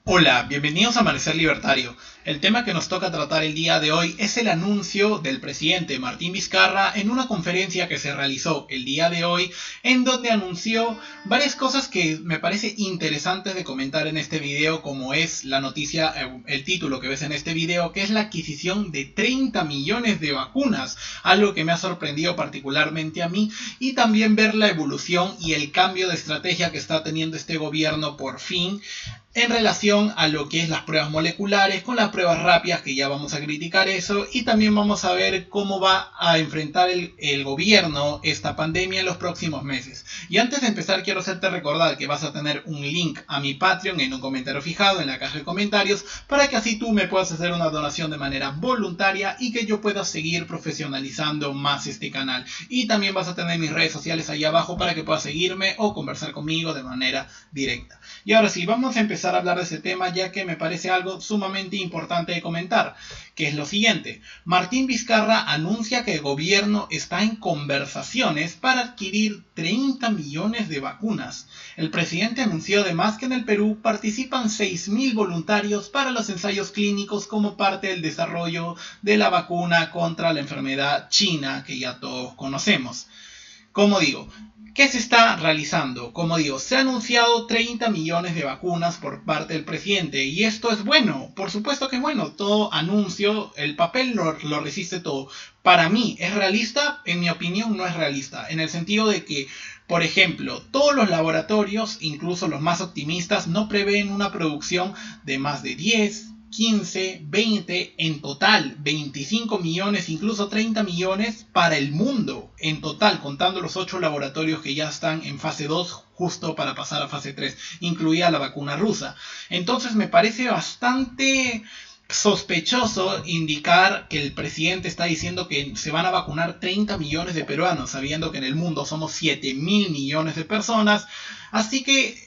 Hola, bienvenidos a Amanecer Libertario. El tema que nos toca tratar el día de hoy es el anuncio del presidente Martín Vizcarra en una conferencia que se realizó el día de hoy, en donde anunció varias cosas que me parece interesantes de comentar en este video, como es la noticia, el título que ves en este video, que es la adquisición de 30 millones de vacunas, algo que me ha sorprendido particularmente a mí, y también ver la evolución y el cambio de estrategia que está teniendo este gobierno por fin en relación a lo que es las pruebas moleculares con las pruebas rápidas, que ya vamos a criticar eso, y también vamos a ver cómo va a enfrentar el gobierno esta pandemia en los próximos meses. Y antes de empezar, quiero hacerte recordar que vas a tener un link a mi Patreon en un comentario fijado en la caja de comentarios, para que así tú me puedas hacer una donación de manera voluntaria y que yo pueda seguir profesionalizando más este canal. Y también vas a tener mis redes sociales ahí abajo para que puedas seguirme o conversar conmigo de manera directa. Y ahora sí, vamos a empezar a hablar de ese tema, ya que me parece algo sumamente importante de comentar, que es lo siguiente. Martín Vizcarra anuncia que el gobierno está en conversaciones para adquirir 30 millones de vacunas. El presidente anunció además que en el Perú participan 6.000 voluntarios para los ensayos clínicos como parte del desarrollo de la vacuna contra la enfermedad china que ya todos conocemos. Como digo, ¿qué se está realizando? Como digo, se ha anunciado 30 millones de vacunas por parte del presidente, y esto es bueno, por supuesto que es bueno. Todo anuncio, el papel lo resiste todo. Para mí, ¿es realista? En mi opinión no es realista, en el sentido de que, por ejemplo, todos los laboratorios, incluso los más optimistas, no prevén una producción de más de 10, 15, 20, en total 25 millones, incluso 30 millones para el mundo en total, contando los 8 laboratorios que ya están en fase 2 justo para pasar a fase 3, incluida la vacuna rusa. Entonces me parece bastante sospechoso indicar que el presidente está diciendo que se van a vacunar 30 millones de peruanos, sabiendo que en el mundo somos 7.000 millones de personas. Así que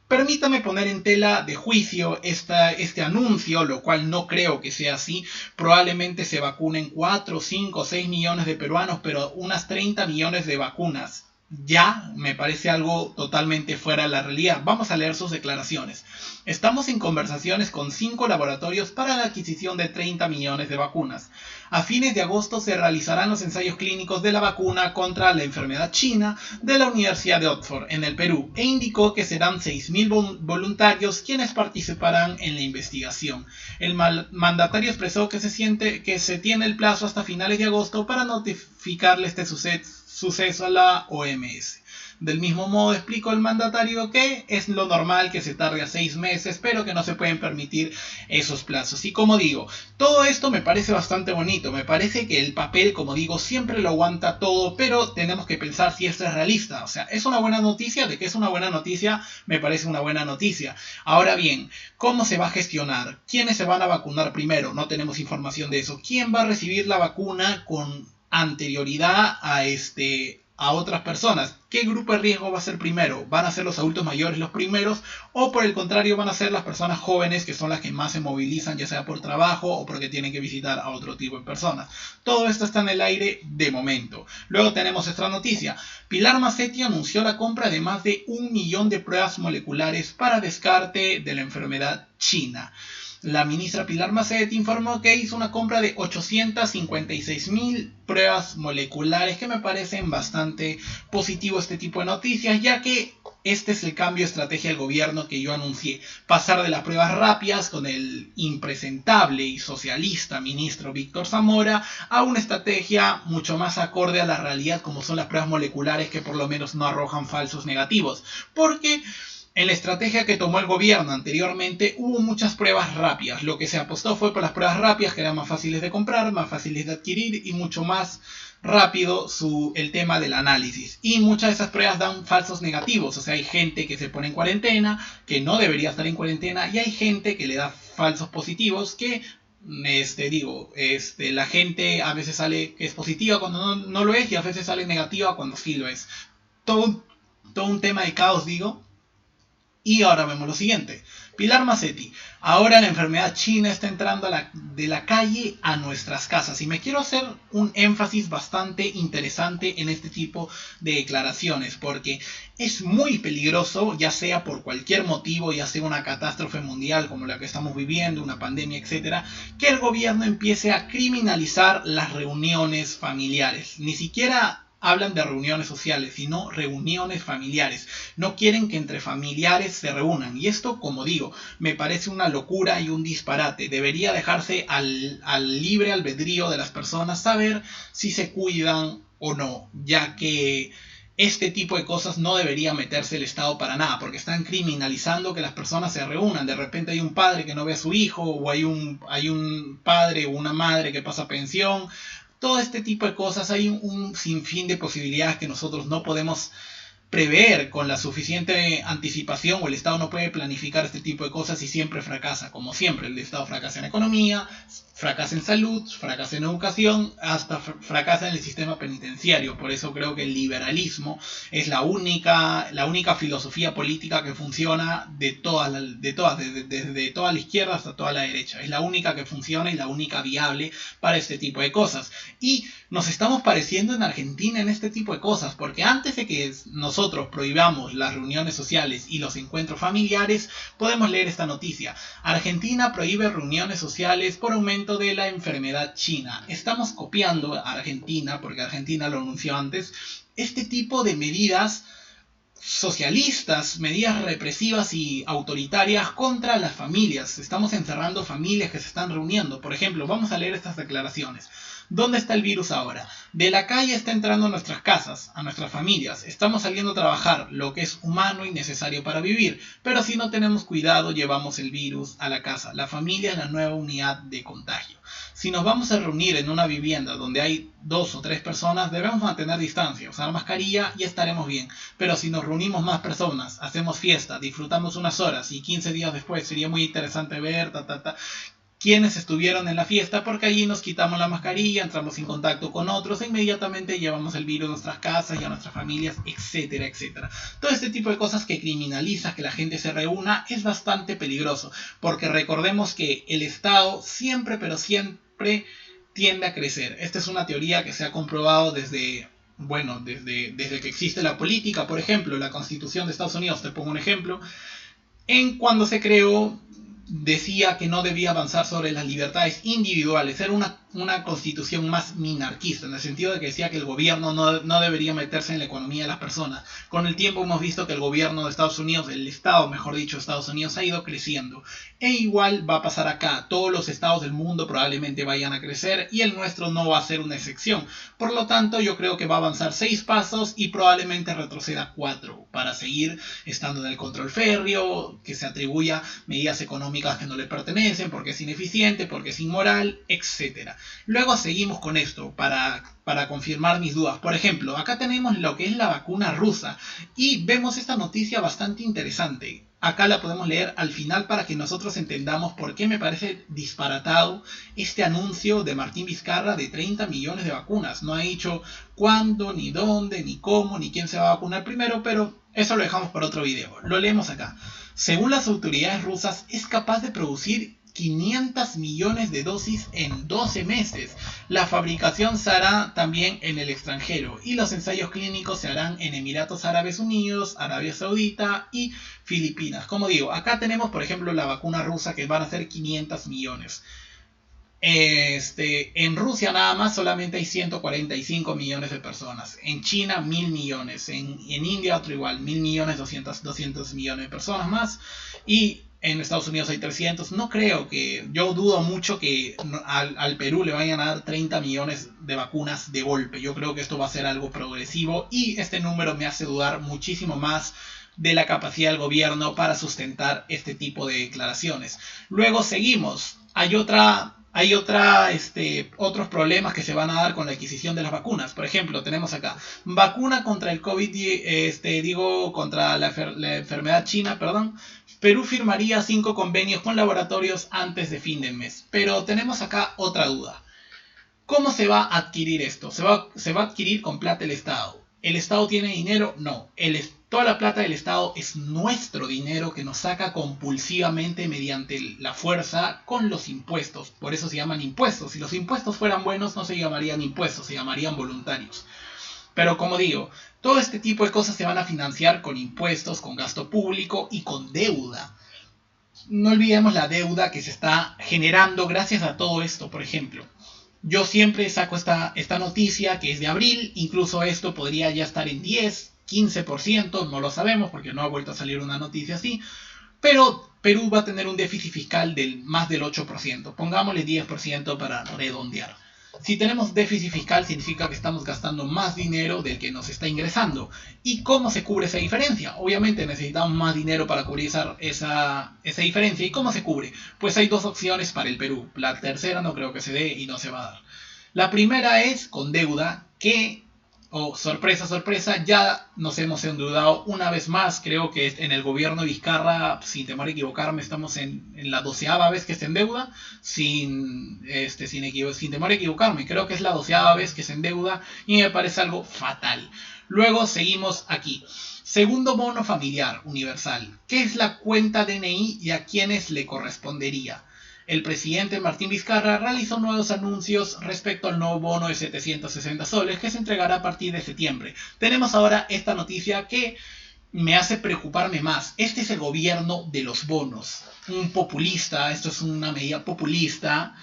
permítame poner en tela de juicio este anuncio, lo cual no creo que sea así. Probablemente se vacunen 4, 5, 6 millones de peruanos, pero unas 30 millones de vacunas ya me parece algo totalmente fuera de la realidad. Vamos a leer sus declaraciones. Estamos en conversaciones con 5 laboratorios para la adquisición de 30 millones de vacunas. A fines de agosto se realizarán los ensayos clínicos de la vacuna contra la enfermedad china de la Universidad de Oxford en el Perú, e indicó que serán 6.000 voluntarios quienes participarán en la investigación. El mandatario expresó que se tiene el plazo hasta finales de agosto para notificarle este suceso a la OMS. Del mismo modo explicó el mandatario que es lo normal que se tarde a 6 meses, pero que no se pueden permitir esos plazos. Y como digo, todo esto me parece bastante bonito. Me parece que el papel, como digo, siempre lo aguanta todo, pero tenemos que pensar si esto es realista. O sea, ¿es una buena noticia? De que es una buena noticia, me parece una buena noticia. Ahora bien, ¿cómo se va a gestionar? ¿Quiénes se van a vacunar primero? No tenemos información de eso. ¿Quién va a recibir la vacuna con anterioridad a otras personas? ¿Qué grupo de riesgo va a ser primero? ¿Van a ser los adultos mayores los primeros, o por el contrario van a ser las personas jóvenes, que son las que más se movilizan, ya sea por trabajo o porque tienen que visitar a otro tipo de personas? Todo esto está en el aire de momento. Luego tenemos esta noticia. Pilar Macetti anunció la compra de más de 1 millón de pruebas moleculares para descarte de la enfermedad china. La ministra Pilar Macetti informó que hizo una compra de 856.000 pruebas moleculares, que me parecen bastante positivo este tipo de noticias, ya que este es el cambio de estrategia del gobierno que yo anuncié. Pasar de las pruebas rápidas con el impresentable y socialista ministro Víctor Zamora a una estrategia mucho más acorde a la realidad, como son las pruebas moleculares, que por lo menos no arrojan falsos negativos. Porque en la estrategia que tomó el gobierno anteriormente hubo muchas pruebas rápidas. Lo que se apostó fue por las pruebas rápidas, que eran más fáciles de comprar, más fáciles de adquirir y mucho más rápido el tema del análisis. Y muchas de esas pruebas dan falsos negativos. O sea, hay gente que se pone en cuarentena, que no debería estar en cuarentena, y hay gente que le da falsos positivos, que la gente a veces sale que es positiva cuando no lo es, y a veces sale negativa cuando sí lo es. Todo, todo un tema de caos, digo. Y ahora vemos lo siguiente. Pilar Macetti. Ahora la enfermedad china está entrando de la calle a nuestras casas. Y me quiero hacer un énfasis bastante interesante en este tipo de declaraciones. Porque es muy peligroso, ya sea por cualquier motivo, ya sea una catástrofe mundial como la que estamos viviendo, una pandemia, etc., que el gobierno empiece a criminalizar las reuniones familiares. Ni siquiera hablan de reuniones sociales, sino reuniones familiares. No quieren que entre familiares se reúnan. Y esto, como digo, me parece una locura y un disparate. Debería dejarse al libre albedrío de las personas saber si se cuidan o no, ya que este tipo de cosas no debería meterse el Estado para nada, porque están criminalizando que las personas se reúnan. De repente hay un padre que no ve a su hijo, o hay un padre o una madre que pasa pensión. Todo este tipo de cosas, hay un sinfín de posibilidades que nosotros no podemos prever con la suficiente anticipación, o el Estado no puede planificar este tipo de cosas y siempre fracasa. Como siempre, el Estado fracasa en economía, fracasa en salud, fracasa en educación, hasta fracasa en el sistema penitenciario. Por eso creo que el liberalismo es la única filosofía política que funciona desde toda la izquierda hasta toda la derecha. Es la única que funciona y la única viable para este tipo de cosas. Y nos estamos pareciendo en Argentina en este tipo de cosas, porque antes de que nosotros prohibamos las reuniones sociales y los encuentros familiares, podemos leer esta noticia. Argentina prohíbe reuniones sociales por aumento de la enfermedad china. Estamos copiando a Argentina, porque Argentina lo anunció antes, este tipo de medidas socialistas, medidas represivas y autoritarias contra las familias. Estamos encerrando familias que se están reuniendo. Por ejemplo, vamos a leer estas declaraciones. ¿Dónde está el virus ahora? De la calle está entrando a nuestras casas, a nuestras familias. Estamos saliendo a trabajar, lo que es humano y necesario para vivir. Pero si no tenemos cuidado, llevamos el virus a la casa. La familia es la nueva unidad de contagio. Si nos vamos a reunir en una vivienda donde hay 2 o 3 personas, debemos mantener distancia, usar mascarilla y estaremos bien. Pero si nos reunimos más personas, hacemos fiesta, disfrutamos unas horas y 15 días después sería muy interesante ver quienes estuvieron en la fiesta, porque allí nos quitamos la mascarilla, entramos en contacto con otros e inmediatamente llevamos el virus a nuestras casas y a nuestras familias, etcétera, etcétera. Todo este tipo de cosas que criminaliza que la gente se reúna es bastante peligroso, porque recordemos que el Estado siempre, pero siempre tiende a crecer. Esta es una teoría que se ha comprobado desde que existe la política. Por ejemplo, la Constitución de Estados Unidos, te pongo un ejemplo, cuando se creó, decía que no debía avanzar sobre las libertades individuales. Era una constitución más minarquista, en el sentido de que decía que el gobierno no debería meterse en la economía de las personas. Con el tiempo hemos visto que el gobierno de Estados Unidos, el Estado, mejor dicho, de Estados Unidos, ha ido creciendo. E igual va a pasar acá. Todos los estados del mundo probablemente vayan a crecer y el nuestro no va a ser una excepción. Por lo tanto, yo creo que va a avanzar 6 pasos y probablemente retroceda 4 para seguir estando en el control férreo, que se atribuya medidas económicas que no le pertenecen, porque es ineficiente, porque es inmoral, etc. Luego seguimos con esto para confirmar mis dudas. Por ejemplo, acá tenemos lo que es la vacuna rusa y vemos esta noticia bastante interesante. Acá la podemos leer al final para que nosotros entendamos por qué me parece disparatado este anuncio de Martín Vizcarra de 30 millones de vacunas. No ha dicho cuándo, ni dónde, ni cómo, ni quién se va a vacunar primero, pero eso lo dejamos para otro video. Lo leemos acá. Según las autoridades rusas, es capaz de producir 500 millones de dosis en 12 meses. La fabricación se hará también en el extranjero y los ensayos clínicos se harán en Emiratos Árabes Unidos, Arabia Saudita y Filipinas. Como digo, acá tenemos por ejemplo la vacuna rusa que van a ser 500 millones. En Rusia nada más solamente hay 145 millones de personas. En China 1000 millones. En India otro igual, 1000 millones, 200 millones de personas más. Y en Estados Unidos hay 300. No creo que, yo dudo mucho que al Perú le vayan a dar 30 millones de vacunas de golpe. Yo creo que esto va a ser algo progresivo y este número me hace dudar muchísimo más de la capacidad del gobierno para sustentar este tipo de declaraciones. Luego seguimos. Hay otros problemas que se van a dar con la adquisición de las vacunas. Por ejemplo, tenemos acá vacuna contra el COVID, contra la enfermedad china, perdón. Perú firmaría 5 convenios con laboratorios antes de fin de mes. Pero tenemos acá otra duda. ¿Cómo se va a adquirir esto? Se va a adquirir con plata del Estado. ¿El Estado tiene dinero? No. Toda la plata del Estado es nuestro dinero que nos saca compulsivamente mediante la fuerza con los impuestos. Por eso se llaman impuestos. Si los impuestos fueran buenos, no se llamarían impuestos, se llamarían voluntarios. Pero como digo, todo este tipo de cosas se van a financiar con impuestos, con gasto público y con deuda. No olvidemos la deuda que se está generando gracias a todo esto, por ejemplo. Yo siempre saco esta noticia que es de abril, incluso esto podría ya estar en 10, 15%, no lo sabemos porque no ha vuelto a salir una noticia así, pero Perú va a tener un déficit fiscal del más del 8%, pongámosle 10% para redondear. Si tenemos déficit fiscal significa que estamos gastando más dinero del que nos está ingresando. ¿Y cómo se cubre esa diferencia? Obviamente necesitamos más dinero para cubrir esa diferencia. ¿Y cómo se cubre? Pues hay dos opciones para el Perú. La tercera no creo que se dé y no se va a dar. La primera es con deuda que, sorpresa, sorpresa, ya nos hemos endeudado una vez más. Creo que en el gobierno de Vizcarra, sin temor a equivocarme, estamos en la 12ª vez que se endeuda. Sin temor a equivocarme, creo que es la 12ª vez que se endeuda y me parece algo fatal. Luego seguimos aquí. Segundo bono familiar universal. ¿Qué es la cuenta DNI y a quiénes le correspondería? El presidente Martín Vizcarra realizó nuevos anuncios respecto al nuevo bono de 760 soles que se entregará a partir de septiembre. Tenemos ahora esta noticia que me hace preocuparme más. Este es el gobierno de los bonos. Un populista, esto es una medida populista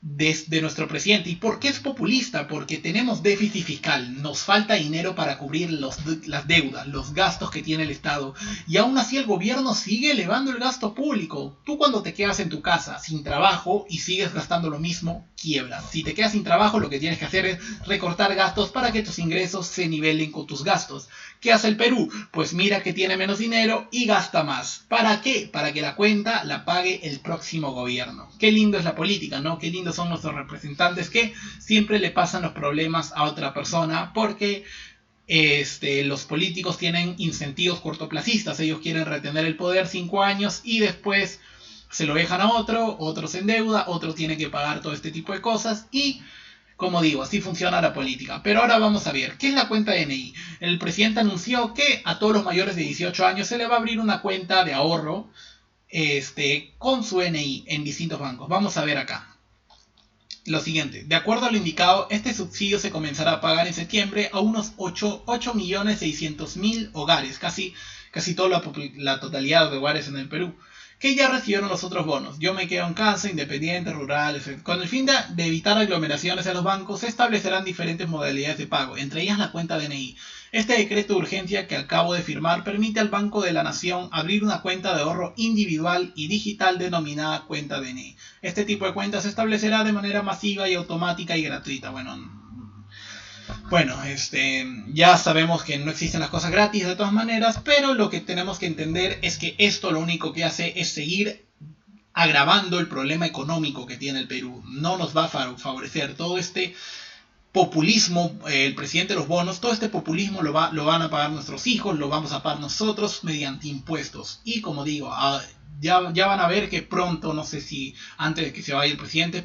de nuestro presidente. ¿Y por qué es populista? Porque tenemos déficit fiscal, nos falta dinero para cubrir las deudas, los gastos que tiene el Estado, y aún así el gobierno sigue elevando el gasto público. Tú cuando te quedas en tu casa sin trabajo y sigues gastando lo mismo, quiebras. Si te quedas sin trabajo, lo que tienes que hacer es recortar gastos para que tus ingresos se nivelen con tus gastos. ¿Qué hace el Perú? Pues mira que tiene menos dinero y gasta más. ¿Para qué? Para que la cuenta la pague el próximo gobierno. Qué lindo es la política, ¿no? Qué lindo son nuestros representantes que siempre le pasan los problemas a otra persona porque los políticos tienen incentivos cortoplacistas. Ellos quieren retener el poder 5 años y después se lo dejan a otro se endeuda, otro tiene que pagar todo este tipo de cosas y, como digo, así funciona la política. Pero ahora vamos a ver, ¿qué es la cuenta DNI? El presidente anunció que a todos los mayores de 18 años se le va a abrir una cuenta de ahorro con su DNI en distintos bancos. Vamos a ver acá. Lo siguiente, de acuerdo a lo indicado, este subsidio se comenzará a pagar en septiembre a unos 8.600.000 hogares, casi toda la totalidad de hogares en el Perú, que ya recibieron los otros bonos. Yo me quedo en casa, independiente, rural, etc. Con el fin de evitar aglomeraciones en los bancos, se establecerán diferentes modalidades de pago, entre ellas la cuenta DNI. Este decreto de urgencia que acabo de firmar permite al Banco de la Nación abrir una cuenta de ahorro individual y digital denominada cuenta DNI. Este tipo de cuenta se establecerá de manera masiva y automática y gratuita. Bueno, ya sabemos que no existen las cosas gratis de todas maneras, pero lo que tenemos que entender es que esto lo único que hace es seguir agravando el problema económico que tiene el Perú. No nos va a favorecer todo este populismo, el presidente de los bonos, todo este populismo lo van a pagar nuestros hijos, lo vamos a pagar nosotros mediante impuestos. Y como digo, ya van a ver que pronto, no sé si antes de que se vaya el presidente,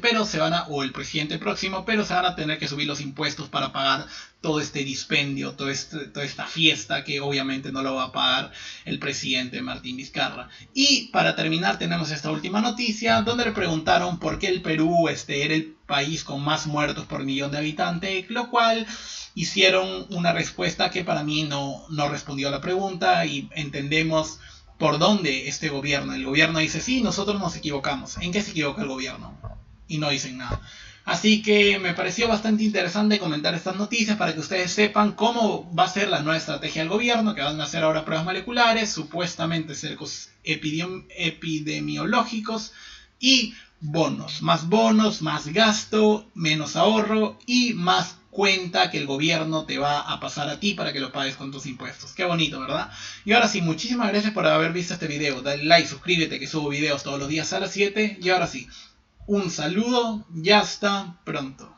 o el presidente próximo, pero se van a tener que subir los impuestos para pagar todo este dispendio, toda esta fiesta que obviamente no lo va a pagar el presidente Martín Vizcarra. Y para terminar tenemos esta última noticia donde le preguntaron por qué el Perú era el país con más muertos por millón de habitantes, lo cual hicieron una respuesta que para mí no respondió a la pregunta y entendemos por dónde el gobierno dice, sí, nosotros nos equivocamos. ¿En qué se equivoca el gobierno? Y no dicen nada. Así que me pareció bastante interesante comentar estas noticias para que ustedes sepan cómo va a ser la nueva estrategia del gobierno, que van a hacer ahora pruebas moleculares, supuestamente cercos epidemiológicos y bonos, más gasto, menos ahorro y más cuenta que el gobierno te va a pasar a ti para que lo pagues con tus impuestos. Qué bonito, ¿verdad? Y ahora sí, muchísimas gracias por haber visto este video. Dale like, suscríbete que subo videos todos los días a las 7. Y ahora sí, un saludo y hasta pronto.